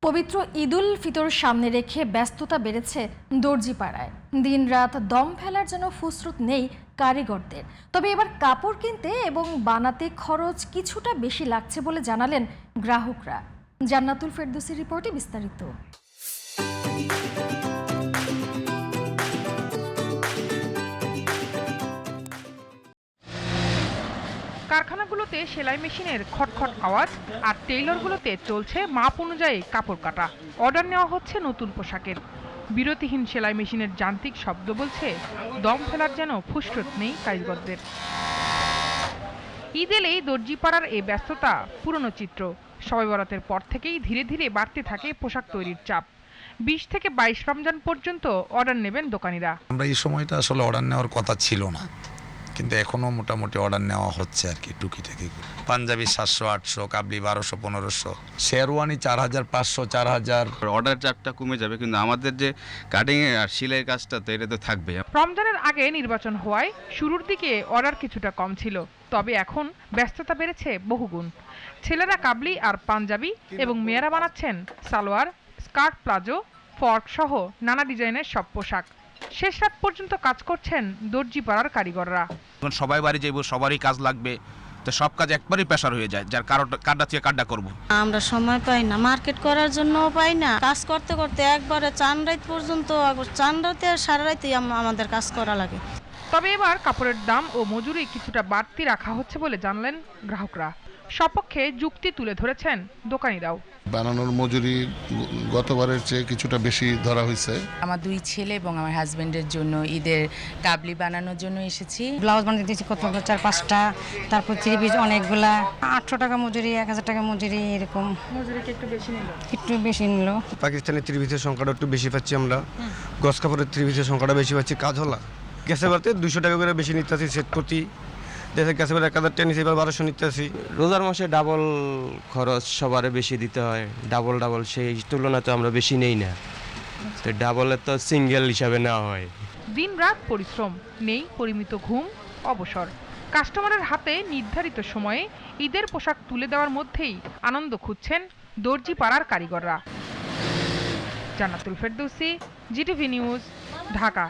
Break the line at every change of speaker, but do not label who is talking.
পবিত্র ঈদুল ফিতর সামনে রেখে ব্যস্ততা বেড়েছে দর্জিপাড়ায়। দিনরাত দম ফেলার যেন ফুসরত নেই কারিগরদের। তবে এবার কাপড় কিনতে এবং বানাতে খরচ কিছুটা বেশি লাগছে বলে জানালেন গ্রাহকরা। জান্নাতুল ফেরদৌসির রিপোর্টে বিস্তারিত।
কারখানাগুলোতে সেলাই মেশিনের খটখট আওয়াজ আর টেইলরগুলোতে চলছে মাপ অনুযায়ী কাপড় কাটা। অর্ডার নেওয়া হচ্ছে নতুন পোশাকের। বিরতিহীন সেলাই মেশিনের যান্ত্রিক শব্দ বলছে দম ফেলার যেন ফুসরত নেই কারিগরদের। ঈদ এলেই দর্জিপাড়ার এই ব্যস্ততা পুরনো চিত্র। শবে বরাতের পর থেকেই ধীরে ধীরে বাড়তে থাকে পোশাক তৈরির চাপ। 20 থেকে 22 রমজান পর্যন্ত অর্ডার নেবেন দোকানিরা।
আমরা এই সময়টা আসলে অর্ডার নেওয়ার কথা ছিল না, কিন্তু এখনো মোটামুটি অর্ডার নেওয়া হচ্ছে আর কি, টুকিটাকি। পাঞ্জাবি 700-800, কাবলি 1200-1500, শেরওয়ানি 4500, 4000।
অর্ডার চাপটা কমে যাবে, কিন্তু আমাদের যে কাটিং আর সেলাইয়ের কাজটা তো এটা তো থাকবে।
রমজানের আগে নির্বাচন হওয়ায় শুরুর দিকে অর্ডার কিছুটা কম ছিল, তবে এখন ব্যস্ততা বেড়েছে বহুগুণ। ছেলেরা কাবলি আর পাঞ্জাবি এবং মেয়েরা বানাচ্ছেন সালোয়ার, স্কার্ট, প্লাজো, ফর্ক সহ নানা ডিজাইনের সব পোশাক। শেষ রাত পর্যন্ত কাজ করছেন দর্জিপাড়ার কারিগররা।
এখন সবাই বাড়ি যাইব, সবারই কাজ লাগবে, তো সব কাজ একবারই প্রেশার হয়ে যায়, যার কারটা থেকে কারটা করব।
আমরা সময় পাই না, মার্কেট করার জন্য পাই না। কাজ করতে করতে একবারে চান রাত পর্যন্ত, চান রাতে আর সারা রাতে আমাদের কাজ করা লাগে।
তবে এবার কাপড়ের দাম ও মজুরি কিছুটা বাড়তি রাখা হচ্ছে বলে জানলেন গ্রাহকরা। সপক্ষে যুক্তি তুলে ধরেছেন দোকানিরাও।
বানানোর মজুরি গতবারের চেয়ে কিছুটা বেশি ধরা হয়েছে।
আমার 2 ছেলে এবং আমার হাজবেন্ডের জন্য ঈদের কাবলি বানানোর জন্য এসেছি।
ব্লাউজ বানাতে দিয়েছি কত 4-5টা, তারপর 3 পিস অনেকগুলা। 800 টাকা মজুরি, 1000 টাকা মজুরি, এরকম।
মজুরিটা একটু
বেশি নিল।
পাকিস্তানি 3 পিসের সংখ্যাটা একটু বেশি পাচ্ছি আমরা, গস কাপড়ের 3 পিসের সংখ্যাটা বেশি পাচ্ছি। কাজ হলা গ্যাসের বাড়তে 200 টাকা করে বেশি নিতে আসি সেট প্রতি। দেশের গ্যাসের বাড়ি 1000 টাকা নিচ্ছি, এবার 1200 নিতে আসি।
রোজার মাসে ডাবল খরচ সবার বেশি দিতে হয়, ডাবল সেই তুলনায় তো আমরা বেশি নেই না, তো ডাবলের তো সিঙ্গেল হিসাবে নেওয়া হয়।
দিন রাত পরিশ্রম, নেই পরিমিত ঘুম, অবসর। কাস্টমারের হাতে নির্ধারিত সময়ে ঈদের পোশাক তুলে দেওয়ার মধ্যেই আনন্দ খুঁজছেন দর্জিপাড়ার কারিগররা। জান্নাতুল ফেরদৌসি, জিটিভি নিউজ, ঢাকা।